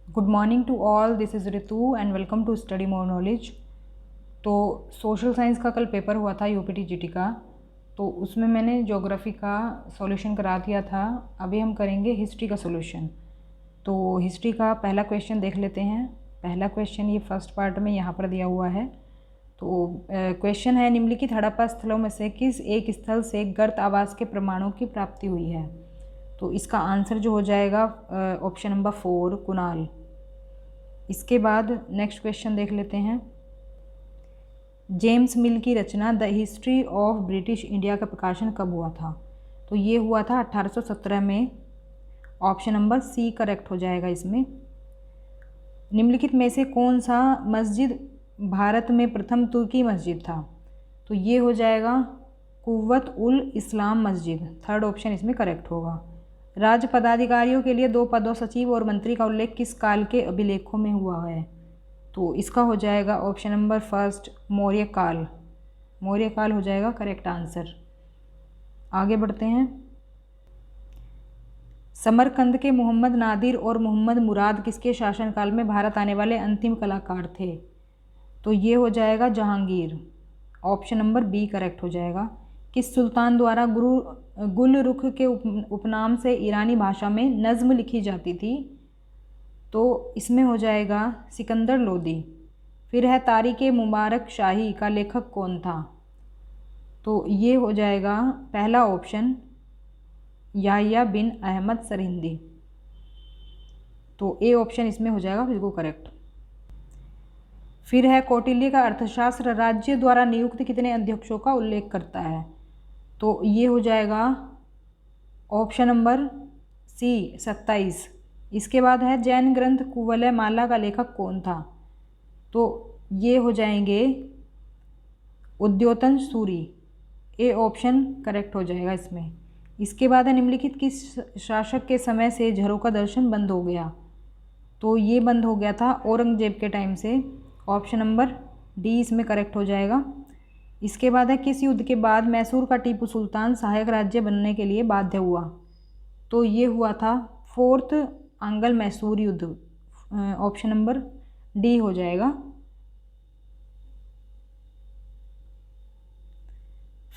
Good morning to all, this is Ritu and welcome to study more knowledge. तो social science का कल paper हुआ था यूपीटी जीटी का, तो उसमें मैंने ज्योग्राफी का सॉल्यूशन करा दिया था। अभी हम करेंगे हिस्ट्री का सॉल्यूशन। तो हिस्ट्री का पहला क्वेश्चन देख लेते हैं। पहला क्वेश्चन ये फर्स्ट पार्ट में यहाँ पर दिया हुआ है। तो क्वेश्चन है, निम्नलिखित हड़प्पा स्थलों में से किस एक स्थल से गर्त आवास के प्रमाणों की प्राप्ति हुई है? तो इसका आंसर जो हो जाएगा ऑप्शन नंबर 4 कुणाल। इसके बाद नेक्स्ट क्वेश्चन देख लेते हैं। जेम्स मिल की रचना the history of British India का प्रकाशन कब हुआ था? तो ये हुआ था 1817 में। ऑप्शन नंबर सी करेक्ट हो जाएगा इसमें। निम्नलिखित में से कौन सा मस्जिद भारत में प्रथम तुर्की मस्जिद था? तो ये हो जाएगा कुव्वत उल इस्लाम मस्जिद। थर्ड ऑप्शन इसमें करेक्ट होगा। राज्य पदाधिकारियों के लिए 2 पदों सचिव और मंत्री का उल्लेख किस काल के अभिलेखों में हुआ है? तो इसका हो जाएगा ऑप्शन नंबर फर्स्ट मौर्य काल। मौर्य काल हो जाएगा करेक्ट आंसर। आगे बढ़ते हैं। समरकंद के मोहम्मद नादिर और मोहम्मद मुराद किसके शासनकाल में भारत आने वाले अंतिम कलाकार थे? तो ये हो जाएगा Jahangir. Option number B correct हो जाएगा। किस सुल्तान द्वारा गुल रुख के उपनाम से ईरानी भाषा में नज़्म लिखी जाती थी? तो इसमें हो जाएगा सिकंदर लोदी। फिर है तारीख़ मुबारक शाही का लेखक कौन था? तो ये हो जाएगा पहला ऑप्शन याह्या बिन अहमद सरहिंदी। तो ए ऑप्शन इसमें हो जाएगा बिल्कुल करेक्ट। फिर है कौटिल्य का अर्थशास्त्र राज्य द्वारा नियुक्त कितने अध्यक्षों का उल्लेख करता है? तो ये हो जाएगा ऑप्शन नंबर सी 27। इसके बाद है जैन ग्रंथ कुवलय माला का लेखक कौन था? तो ये हो जाएंगे Udyotan Suri. A option correct हो जाएगा इसमें। इसके बाद है निम्नलिखित किस शासक के समय से झरोका दर्शन बंद हो गया? तो ये बंद हो गया था औरंगजेब के टाइम से। ऑप्शन नंबर डी इसमें करेक्ट हो जाएगा। इसके बाद है किस युद्ध के बाद मैसूर का टीपू सुल्तान सहायक राज्य बनने के लिए बाध्य हुआ? तो ये हुआ था 4th आंग्ल मैसूर युद्ध। ऑप्शन नंबर डी हो जाएगा।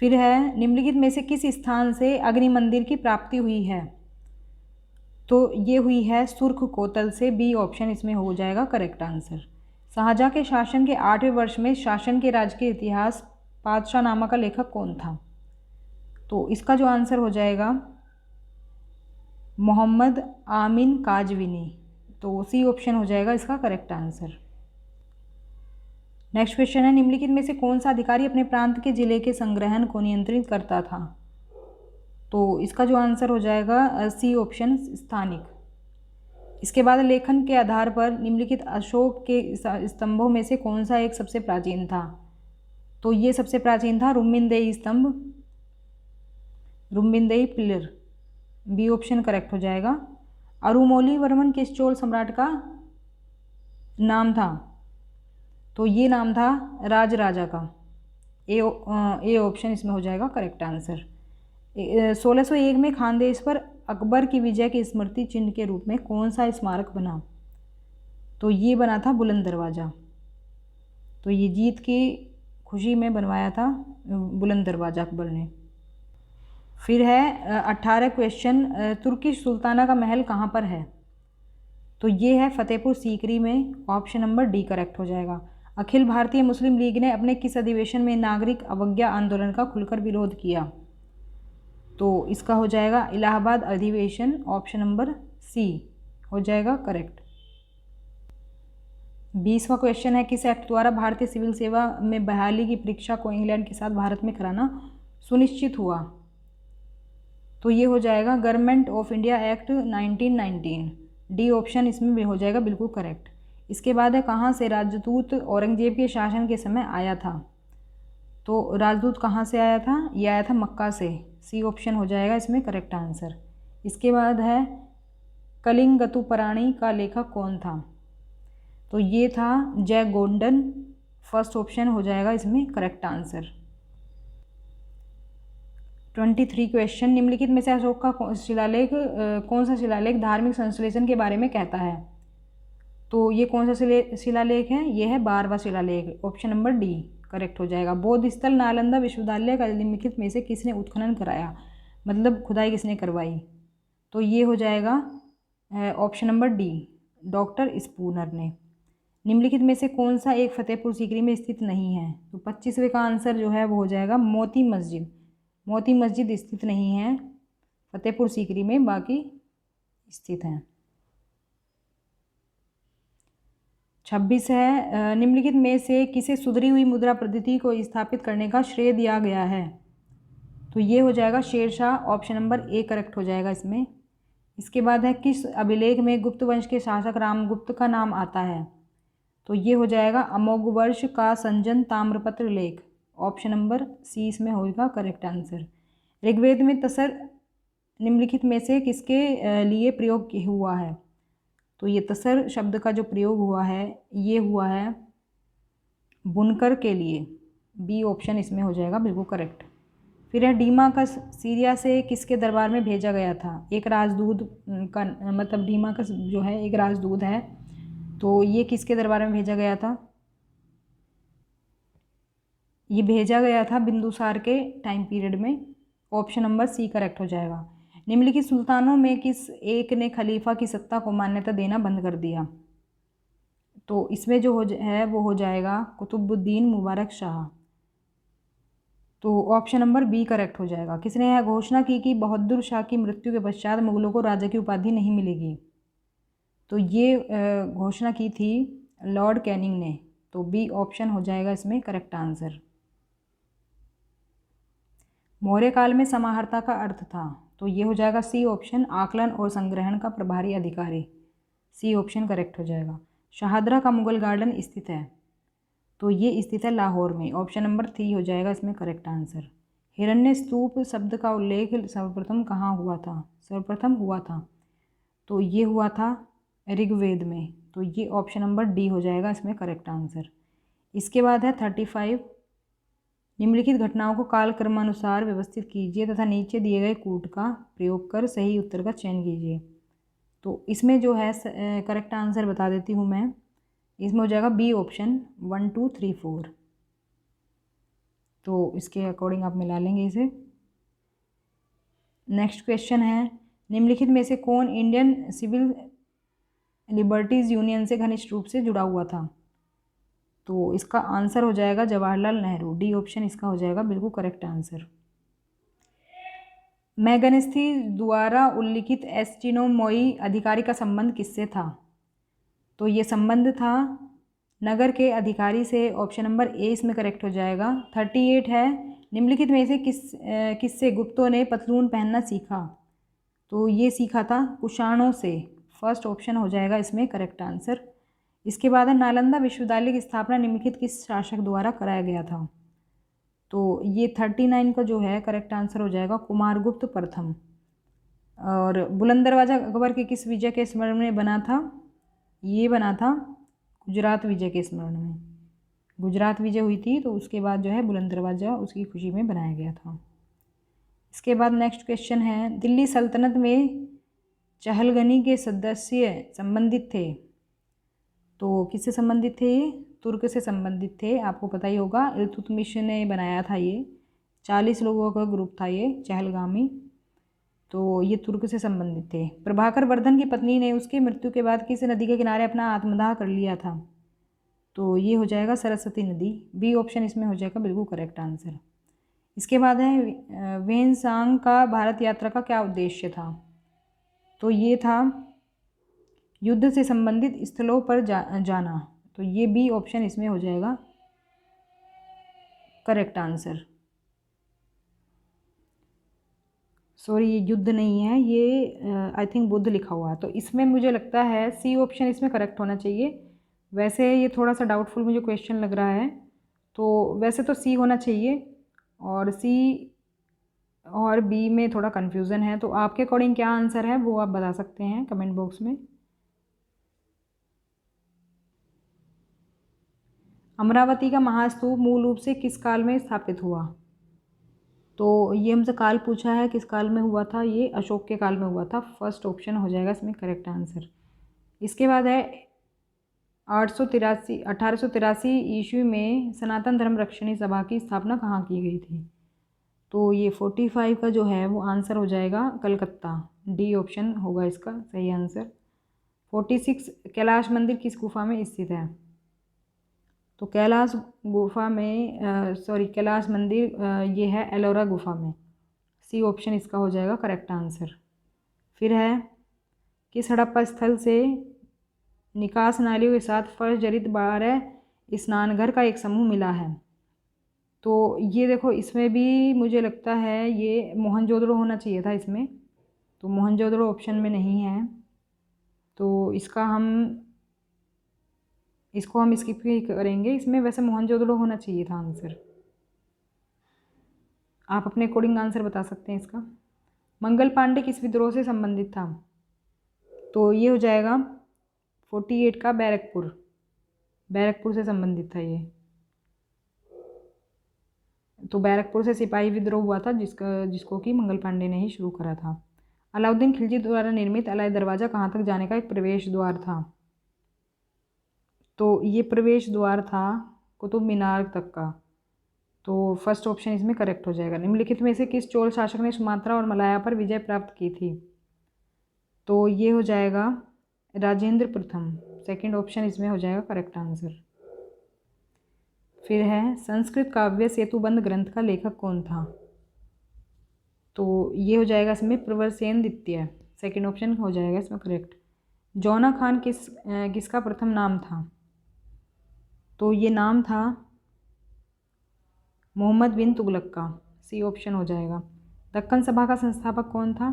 फिर है निम्नलिखित में से किस स्थान से अग्नि मंदिर की प्राप्ति हुई है? तो ये हुई है सुर्ख कोतल से। बी ऑप्शन इसमें हो जाएगा करेक्ट आंसर। शाहजहाँ के शासन के 8वें वर्ष में शासन के राजकीय इतिहास पादशाहनामा का लेखक कौन था? तो इसका जो आंसर हो जाएगा मोहम्मद आमीन काजविनी। तो सी ऑप्शन हो जाएगा इसका करेक्ट आंसर। नेक्स्ट क्वेश्चन है, निम्नलिखित में से कौन सा अधिकारी अपने प्रांत के जिले के संग्रहण को नियंत्रित करता था? तो इसका जो आंसर हो जाएगा सी ऑप्शन स्थानिक। इसके बाद लेखन के आधार पर निम्नलिखित अशोक के स्तंभों में से कौन सा एक सबसे प्राचीन था? तो ये सबसे प्राचीन था रुम्मिनदेई स्तंभ, रुम्मिनदेई पिलर। बी ऑप्शन करेक्ट हो जाएगा। अरुमोली वर्मन किस चोल सम्राट का नाम था? तो ये नाम था राज राजा का। ए ऑप्शन इसमें हो जाएगा करेक्ट आंसर। 1601 में खानदेश पर अकबर की विजय की स्मृति चिन्ह के रूप में कौन सा स्मारक बना? तो ये बना था बुलंद दरवाज़ा। तो ये जीत की खुशी में बनवाया था बुलंद दरवाज़ा अकबर ने। फिर है 18 क्वेश्चन, तुर्की सुल्ताना का महल कहाँ पर है? तो ये है फतेहपुर सीकरी में। ऑप्शन नंबर डी करेक्ट हो जाएगा। अखिल भारतीय मुस्लिम लीग ने अपने किस अधिवेशन में नागरिक अवज्ञा आंदोलन का खुलकर विरोध किया? तो इसका हो जाएगा इलाहाबाद अधिवेशन। ऑप्शन नंबर सी हो जाएगा करेक्ट। 20वां क्वेश्चन है, किस एक्ट द्वारा भारतीय सिविल सेवा में बहाली की परीक्षा को इंग्लैंड के साथ भारत में कराना सुनिश्चित हुआ? तो ये हो जाएगा government of India act 1919। D option इसमें भी हो जाएगा बिल्कुल करेक्ट। इसके बाद है कहाँ से राजदूत औरंगजेब के शासन के समय आया था? तो राजदूत कहाँ से आया था? ये आया था मक्का से। सी ऑप्शन हो जाएगा इसमें करेक्ट आंसर। इसके बाद है कलिंगतुपराणी का लेखक कौन था? तो ये था जय गोंडन। फर्स्ट ऑप्शन हो जाएगा इसमें करेक्ट आंसर। 23 क्वेश्चन, निम्नलिखित में से अशोक का शिलालेख कौन सा शिलालेख धार्मिक संश्लेषण के बारे में कहता है? तो ये कौन सा शिलालेख है? ये है 12वां शिलालेख, ऑप्शन नंबर डी करेक्ट हो जाएगा। बौद्ध स्थल नालंदा विश्वविद्यालय का निम्नलिखित में से किसने उत्खनन कराया, मतलब खुदाई किसने करवाई? तो ये हो जाएगा option number D, doctor Spooner ने। निम्नलिखित में से कौन सा एक फतेहपुर सीकरी में स्थित नहीं है? तो 25वें का आंसर जो है वो हो जाएगा मोती मस्जिद। मोती मस्जिद स्थित नहीं है फतेहपुर सीकरी में, बाकी स्थित हैं। 26 है, निम्नलिखित में से किसे सुधरी हुई मुद्रा पद्धति को स्थापित करने का श्रेय दिया गया है? तो ये हो जाएगा Sher Shah, option number A correct हो जाएगा इसमें। इसके बाद है किस अभिलेख में गुप्त वंश के शासक रामगुप्त का नाम आता है? तो ये हो जाएगा अमोघवर्ष का संजन ताम्रपत्र लेख, ऑप्शन नंबर सी इसमें होगा करेक्ट आंसर। ऋग्वेद में तसर निम्नलिखित में से किसके लिए प्रयोग हुआ है? तो ये तसर शब्द का जो प्रयोग हुआ है ये हुआ है बुनकर के लिए, बी ऑप्शन इसमें हो जाएगा बिल्कुल करेक्ट। फिर है डीमाकस सीरिया से किसके दरबार में भेजा गया था? एक राजदूत का मतलब डीमाकस जो है एक राजदूत है, तो ये किसके दरबार में भेजा गया था? ये भेजा गया था बिंदुसार के टाइम पीरियड में, ऑप्शन नंबर सी करेक्ट हो जाएगा। निम्नलिखित सुल्तानों में किस एक ने खलीफा की सत्ता को मान्यता देना बंद कर दिया? तो इसमें जो है वो हो जाएगा कुतुबुद्दीन मुबारक शाह, तो ऑप्शन नंबर बी करेक्ट हो जाएगा। किसने यह घोषणा की कि बहादुर शाह की मृत्यु के पश्चात मुगलों को राजा की उपाधि नहीं मिलेगी? तो ये घोषणा की थी लॉर्ड कैनिंग ने, तो बी ऑप्शन हो जाएगा इसमें करेक्ट आंसर। मौर्य काल में समाहर्ता का अर्थ था? तो ये हो जाएगा सी ऑप्शन, आकलन और संग्रहण का प्रभारी अधिकारी, सी ऑप्शन करेक्ट हो जाएगा। शाहदरा का मुगल गार्डन स्थित है? तो ये स्थित है लाहौर में, ऑप्शन नंबर 3 हो जाएगा इसमें करेक्ट आंसर। हिरण्य स्तूप शब्द का उल्लेख सर्वप्रथम कहाँ हुआ था? सर्वप्रथम हुआ था तो ये हुआ था ऋग्वेद में, तो ये ऑप्शन नंबर डी हो जाएगा इसमें करेक्ट आंसर। इसके बाद है 35, निम्नलिखित घटनाओं को कालक्रमानुसार व्यवस्थित कीजिए तथा नीचे दिए गए कूट का प्रयोग कर सही उत्तर का चयन कीजिए। तो इसमें जो है करेक्ट आंसर बता देती हूँ मैं, इसमें हो जाएगा बी ऑप्शन 1 2 3 4, तो इसके अकॉर्डिंग आप मिला लेंगे इसे। नेक्स्ट क्वेश्चन है, निम्नलिखित में से कौन इंडियन सिविल लिबर्टीज़ यूनियन से घनिष्ठ रूप से जुड़ा हुआ था? तो इसका आंसर हो जाएगा जवाहरलाल नेहरू, डी ऑप्शन इसका हो जाएगा बिल्कुल करेक्ट आंसर। मैगनस्थी द्वारा उल्लिखित एस्टिनोमोई अधिकारी का संबंध किससे था? तो ये संबंध था नगर के अधिकारी से, ऑप्शन नंबर ए इसमें करेक्ट हो जाएगा। 38 है, निम्नलिखित में से किससे गुप्तों ने पतलून पहनना सीखा? तो ये सीखा था कुषाणों से, फर्स्ट ऑप्शन हो जाएगा इसमें करेक्ट आंसर। इसके बाद है नालंदा विश्वविद्यालय की स्थापना निम्नलिखित किस शासक द्वारा कराया गया था? तो ये 39 का जो है करेक्ट आंसर हो जाएगा कुमारगुप्त प्रथम। और बुलंद दरवाज़ा अकबर के किस विजय के स्मरण में बना था? ये बना था गुजरात विजय के स्मरण में, गुजरात विजय हुई थी तो उसके बाद जो है बुलंद दरवाज़ा उसकी खुशी में बनाया गया था। इसके बाद नेक्स्ट क्वेश्चन है, दिल्ली सल्तनत में चहलगनी के सदस्य संबंधित थे? तो किससे संबंधित थे? ये तुर्क से संबंधित थे, आपको पता ही होगा इल्तुतमिश ने बनाया था ये, 40 लोगों का ग्रुप था ये चहलगामी, तो ये तुर्क से संबंधित थे। प्रभाकर वर्धन की पत्नी ने उसकी मृत्यु के बाद किस नदी के किनारे अपना आत्मदाह कर लिया था? तो ये हो जाएगा सरस्वती नदी, बी ऑप्शन इसमें हो जाएगा बिल्कुल करेक्ट आंसर। इसके बाद है वेनसांग का भारत यात्रा का क्या उद्देश्य था? तो ये था युद्ध से संबंधित स्थलों पर जाना, तो ये बी ऑप्शन इसमें हो जाएगा करेक्ट आंसर। सॉरी ये युद्ध नहीं है, ये आई थिंक बुद्ध लिखा हुआ है, तो इसमें मुझे लगता है सी ऑप्शन इसमें करेक्ट होना चाहिए। वैसे ये थोड़ा सा डाउटफुल मुझे क्वेश्चन लग रहा है, तो वैसे तो सी होना चाहिए और सी और बी में थोड़ा कन्फ्यूज़न है, तो आपके अकॉर्डिंग क्या आंसर है वो आप बता सकते हैं कमेंट बॉक्स में। अमरावती का महास्तूप मूल रूप से किस काल में स्थापित हुआ? तो ये हमसे काल पूछा है, किस काल में हुआ था? ये अशोक के काल में हुआ था, फर्स्ट ऑप्शन हो जाएगा इसमें करेक्ट आंसर। इसके बाद है 1883 ईस्वी में सनातन धर्म रक्षणी सभा की स्थापना कहाँ की गई थी? तो ये 45 का जो है वो आंसर हो जाएगा कलकत्ता। डी ऑप्शन होगा इसका सही आंसर। 46 कैलाश मंदिर किस गुफा में स्थित है? तो कैलाश गुफा में कैलाश मंदिर ये है एलोरा गुफा में। सी ऑप्शन इसका हो जाएगा करेक्ट आंसर। फिर है किस हड़प्पा स्थल से निकास नालियों के साथ फर्श जड़ित 12 स्नानघर का एक समूह मिला है? तो ये देखो इसमें भी मुझे लगता है ये मोहनजोदड़ो होना चाहिए था इसमें, तो मोहनजोदड़ो ऑप्शन में नहीं है, तो इसको हम स्किप ही करेंगे। इसमें वैसे मोहनजोदड़ो होना चाहिए था आंसर। आप अपने अकॉर्डिंग आंसर बता सकते हैं इसका। मंगल पांडे किस विद्रोह से संबंधित था? तो ये हो जाएगा 48 का बैरकपुर से संबंधित था ये। तो बैरकपुर से सिपाही विद्रोह हुआ था जिसको कि मंगल पांडे ने ही शुरू करा था। अलाउद्दीन खिलजी द्वारा निर्मित अलाई दरवाज़ा कहाँ तक जाने का एक प्रवेश द्वार था? तो ये प्रवेश द्वार था कुतुब मीनार तक का। तो फर्स्ट ऑप्शन इसमें करेक्ट हो जाएगा। निम्नलिखित में से किस चोल शासक ने सुमात्रा और मलाया पर विजय प्राप्त की थी? तो ये हो जाएगा राजेंद्र प्रथम। सेकंड ऑप्शन इसमें हो जाएगा करेक्ट आंसर। फिर है संस्कृत काव्य सेतुबंध ग्रंथ का लेखक कौन था? तो ये हो जाएगा इसमें प्रवरसेन द्वितीय। सेकंड ऑप्शन हो जाएगा इसमें करेक्ट। जौना खान किसका प्रथम नाम था? तो ये नाम था मोहम्मद बिन तुगलक का। सी ऑप्शन हो जाएगा। दक्कन सभा का संस्थापक कौन था?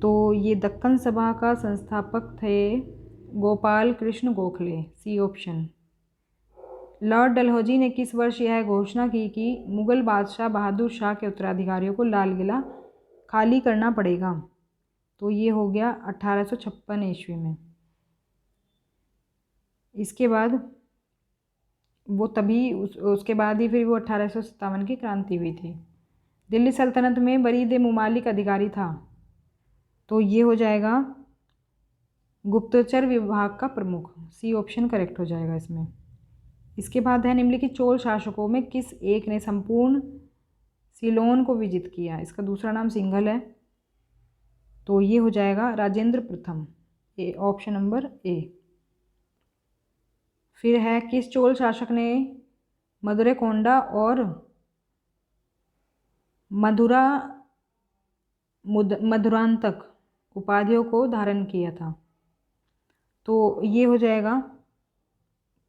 तो ये दक्कन सभा का संस्थापक थे Gopal Krishna Gokhale. C option. Lord Dalhousie ने किस वर्ष यह घोषणा की कि मुगल बादशाह बहादुर शाह के उत्तराधिकारियों को लाल किला खाली करना पड़ेगा? तो ये हो गया 1856 ईस्वी में। इसके बाद वो तभी उसके बाद ही फिर वो 1857 की क्रांति हुई थी। दिल्ली सल्तनत में बरीद मुमालिक अधिकारी था? तो ये हो जाएगा गुप्तचर विभाग का प्रमुख। सी ऑप्शन करेक्ट हो जाएगा इसमें। इसके बाद है निम्नलिखित चोल शासकों में किस एक ने संपूर्ण सिलोन को विजित किया? इसका दूसरा नाम सिंघल है। तो ये हो जाएगा राजेंद्र प्रथम। ए ऑप्शन नंबर ए। फिर है किस चोल शासक ने मदुरैकोंडा और मधुरांतक उपाधियों को धारण किया था? तो ये हो जाएगा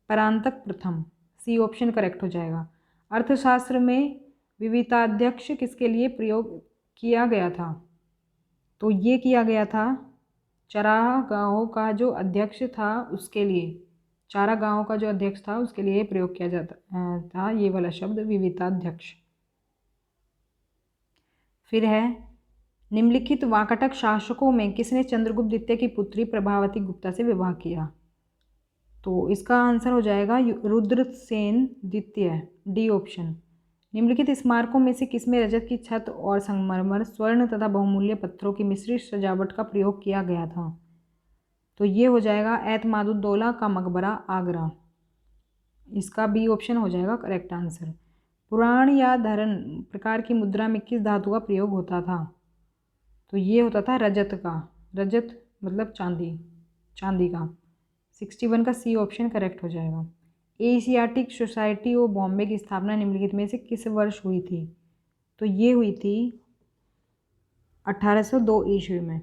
परांतक प्रथम। सी ऑप्शन करेक्ट हो जाएगा। अर्थशास्त्र में विविताध्यक्ष किसके लिए प्रयोग किया गया था? तो ये किया गया था चारागाहों का जो अध्यक्ष था उसके लिए, चारागाहों का जो अध्यक्ष था उसके लिए प्रयोग किया जाता था ये वाला शब्द विविताध्यक्ष। फिर है निम्नलिखित वाकाटक शासकों में किसने चंद्रगुप्त द्वितीय की पुत्री प्रभावती गुप्ता से विवाह किया? तो इसका आंसर हो जाएगा रुद्रसेन द्वितीय। D option. निम्नलिखित स्मारकों में से किसमें रजत की छत और संगमरमर स्वर्ण तथा बहुमूल्य पत्थरों की मिश्रित सजावट का प्रयोग किया गया था? तो ये हो जाएगा एतमादुद्दौला का मकबरा आगरा। इसका बी ऑप्शन हो जाएगा करेक्ट आंसर। पुराण या धरण प्रकार की मुद्रा में किस धातु का प्रयोग होता था? तो ये होता था रजत का। रजत मतलब चांदी का। 61 का सी ऑप्शन करेक्ट हो जाएगा। एशियाटिक सोसाइटी ऑफ बॉम्बे की स्थापना निम्नलिखित में से किस वर्ष हुई थी? तो ये हुई थी 1802 ईस्वी में।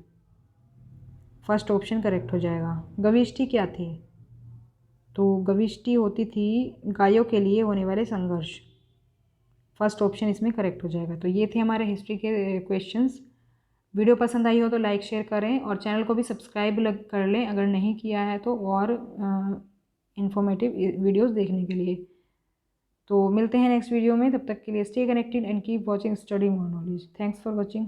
फर्स्ट ऑप्शन करेक्ट हो जाएगा। गविष्टि क्या थी? तो गविष्टि होती थी गायों के लिए होने वाले संघर्ष। फर्स्ट ऑप्शन इसमें करेक्ट हो जाएगा। तो ये थे हमारे हिस्ट्री के क्वेश्चंस। वीडियो पसंद आई हो तो लाइक शेयर करें और चैनल को भी सब्सक्राइब कर लें अगर नहीं किया है तो, और इन्फॉर्मेटिव वीडियोस देखने के लिए। तो मिलते हैं नेक्स्ट वीडियो में, तब तक के लिए stay connected and keep watching study more knowledge. Thanks for watching.